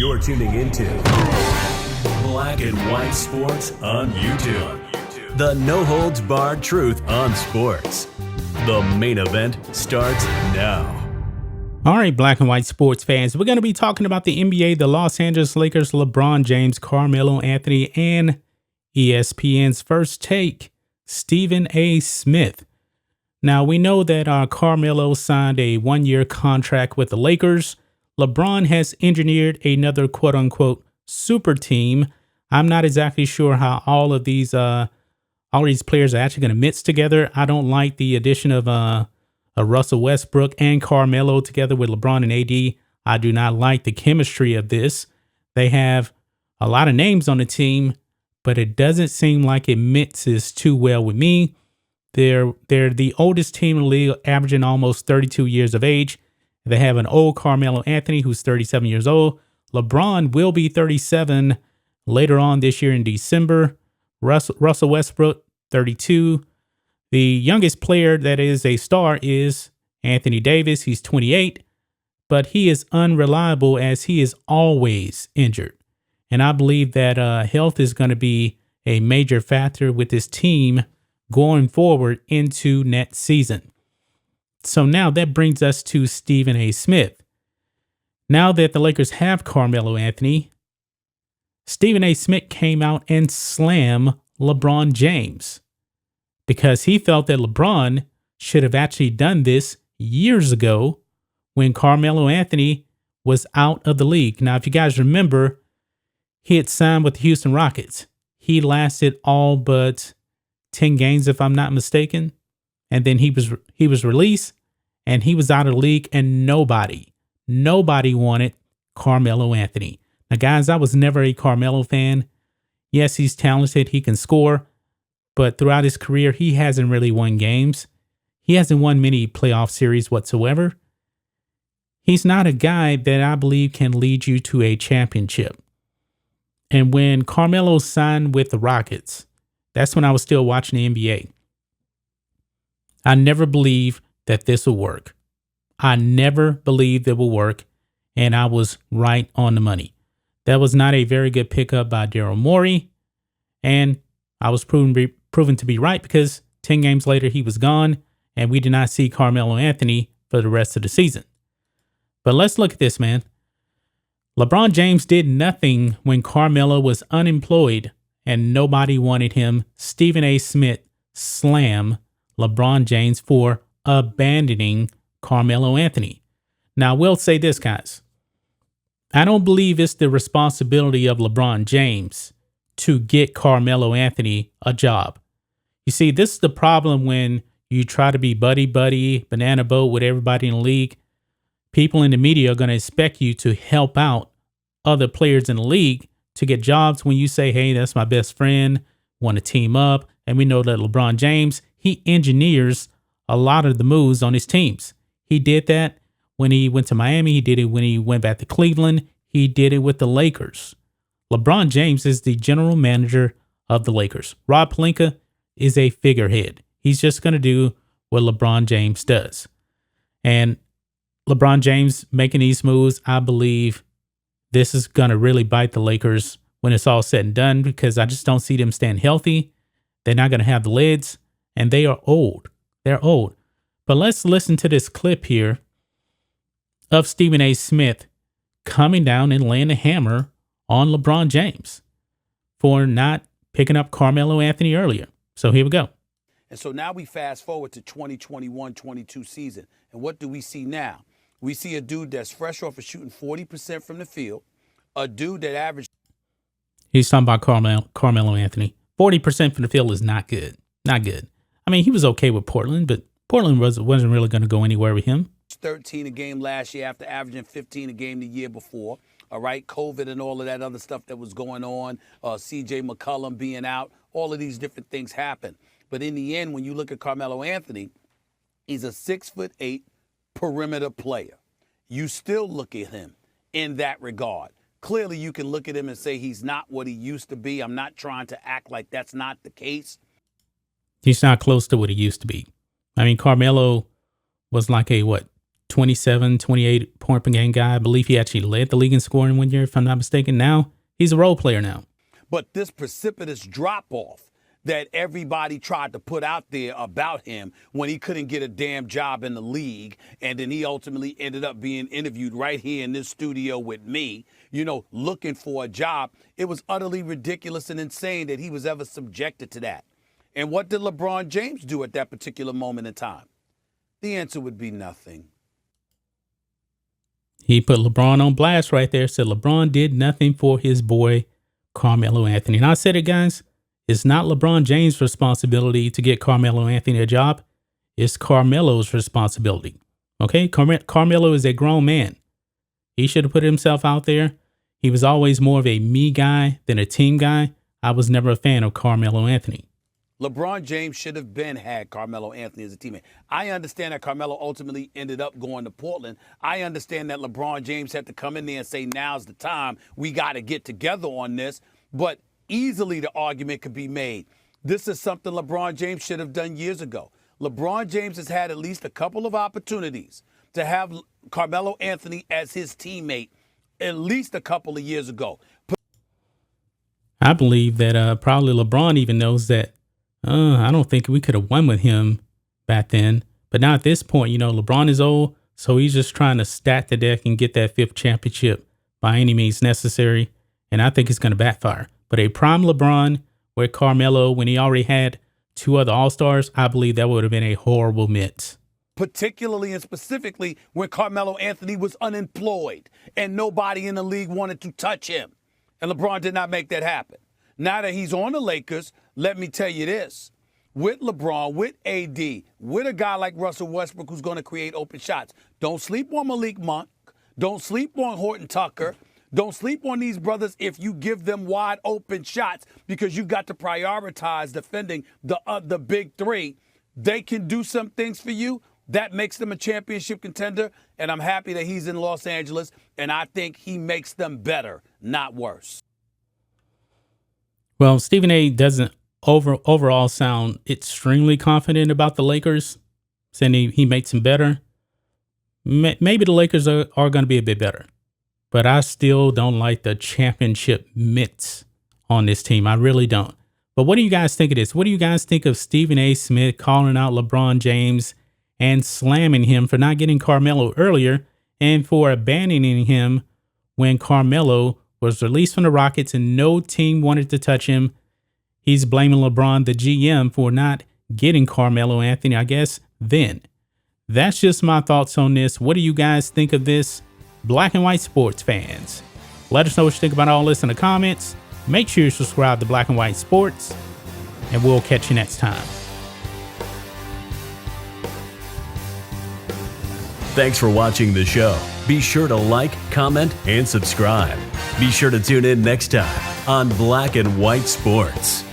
You're tuning into Black and White Sports on YouTube. The no-holds-barred truth on sports. The main event starts now. All right, Black and White sports fans, we're going to be talking about the NBA, the Los Angeles Lakers, LeBron James, Carmelo Anthony, and ESPN's First Take, Stephen A. Smith. Now, we know that Carmelo signed a one-year contract with the Lakers. LeBron has engineered another quote-unquote super team. I'm not exactly sure how all of these players are actually going to mix together. I don't like the addition of Russell Westbrook and Carmelo together with LeBron and AD. I do not like the chemistry of this. They have a lot of names on the team, but it doesn't seem like it mixes too well with me. They're the oldest team in the league, averaging almost 32 years of age. They have an old Carmelo Anthony who's 37 years old. LeBron will be 37 later on this year in December. Russell Westbrook, 32. The youngest player that is a star is Anthony Davis. He's 28, but he is unreliable as he is always injured. And I believe that health is going to be a major factor with this team going forward into next season. So now that brings us to Stephen A. Smith. Now that the Lakers have Carmelo Anthony, Stephen A. Smith came out and slammed LeBron James because he felt that LeBron should have actually done this years ago when Carmelo Anthony was out of the league. Now, if you guys remember, he had signed with the Houston Rockets. He lasted all but 10 games, if I'm not mistaken. And then he was released and he was out of the league, and nobody wanted Carmelo Anthony. Now, guys, I was never a Carmelo fan. Yes, he's talented. He can score. But throughout his career, he hasn't really won games. He hasn't won many playoff series whatsoever. He's not a guy that I believe can lead you to a championship. And when Carmelo signed with the Rockets, that's when I was still watching the NBA. I never believed that this will work. I never believed it will work, and I was right on the money. That was not a very good pickup by Daryl Morey, and I was proven to be right because 10 games later he was gone, and we did not see Carmelo Anthony for the rest of the season. But let's look at this, man. LeBron James did nothing when Carmelo was unemployed and nobody wanted him. Stephen A. Smith slammed LeBron James for abandoning Carmelo Anthony. Now, I will say this, guys. I don't believe it's the responsibility of LeBron James to get Carmelo Anthony a job. You see, this is the problem when you try to be buddy, banana boat with everybody in the league. People in the media are going to expect you to help out other players in the league to get jobs when you say, hey, that's my best friend, want to team up. And we know that LeBron James, he engineers a lot of the moves on his teams. He did that when he went to Miami. He did it when he went back to Cleveland. He did it with the Lakers. LeBron James is the general manager of the Lakers. Rob Pelinka is a figurehead. He's just going to do what LeBron James does. And LeBron James making these moves, I believe this is going to really bite the Lakers when it's all said and done because I just don't see them staying healthy. They're not going to have the legs, and they are old. They're old. But let's listen to this clip here of Stephen A. Smith coming down and laying a hammer on LeBron James for not picking up Carmelo Anthony earlier. So here we go. And so now we fast forward to 2021-22 season. And what do we see now? We see a dude that's fresh off of shooting 40% from the field, a dude that averaged. He's talking about Carmelo Anthony. 40% from the field is not good. Not good. I mean, he was okay with Portland, but Portland wasn't really going to go anywhere with him. 13 a game last year after averaging 15 a game the year before. All right, COVID and all of that other stuff that was going on, C.J. McCollum being out, all of these different things happen. But in the end, when you look at Carmelo Anthony, he's a 6'8" perimeter player. You still look at him in that regard. Clearly, you can look at him and say he's not what he used to be. I'm not trying to act like that's not the case. He's not close to what he used to be. I mean, Carmelo was like a, 27, 28 point per game guy. I believe he actually led the league in scoring one year, if I'm not mistaken. Now he's a role player now. But this precipitous drop-off that everybody tried to put out there about him when he couldn't get a damn job in the league, and then he ultimately ended up being interviewed right here in this studio with me, looking for a job. It was utterly ridiculous and insane that he was ever subjected to that. And what did LeBron James do at that particular moment in time? The answer would be nothing. He put LeBron on blast right there, said LeBron did nothing for his boy, Carmelo Anthony. And I said it, guys, it's not LeBron James' responsibility to get Carmelo Anthony a job. It's Carmelo's responsibility. Okay? Carmelo is a grown man. He should have put himself out there. He was always more of a me guy than a team guy. I was never a fan of Carmelo Anthony. LeBron James should have had Carmelo Anthony as a teammate. I understand that Carmelo ultimately ended up going to Portland. I understand that LeBron James had to come in there and say, now's the time. We got to get together on this. But easily the argument could be made. This is something LeBron James should have done years ago. LeBron James has had at least a couple of opportunities to have Carmelo Anthony as his teammate at least a couple of years ago. I believe that probably LeBron even knows that I don't think we could have won with him back then. But now at this point, LeBron is old, so he's just trying to stack the deck and get that 5th championship by any means necessary. And I think it's going to backfire. But a prime LeBron with Carmelo, when he already had 2 other All-Stars, I believe that would have been a horrible mix. Particularly and specifically when Carmelo Anthony was unemployed and nobody in the league wanted to touch him. And LeBron did not make that happen. Now that he's on the Lakers, let me tell you this. With LeBron, with AD, with a guy like Russell Westbrook who's going to create open shots, don't sleep on Malik Monk. Don't sleep on Horton Tucker. Don't sleep on these brothers if you give them wide open shots, because you've got to prioritize defending the big 3. They can do some things for you. That makes them a championship contender, and I'm happy that he's in Los Angeles, and I think he makes them better, not worse. Well, Stephen A. doesn't overall sound extremely confident about the Lakers, saying he makes them better. Maybe the Lakers are going to be a bit better, but I still don't like the championship mitts on this team. I really don't. But what do you guys think of this? What do you guys think of Stephen A. Smith calling out LeBron James and slamming him for not getting Carmelo earlier and for abandoning him when Carmelo was released from the Rockets and no team wanted to touch him? He's blaming LeBron, the GM, for not getting Carmelo Anthony, I guess, then. That's just my thoughts on this. What do you guys think of this, Black and White sports fans? Let us know what you think about all this in the comments. Make sure you subscribe to Black and White Sports, and we'll catch you next time. Thanks for watching the show. Be sure to like, comment, and subscribe. Be sure to tune in next time on Black and White Sports.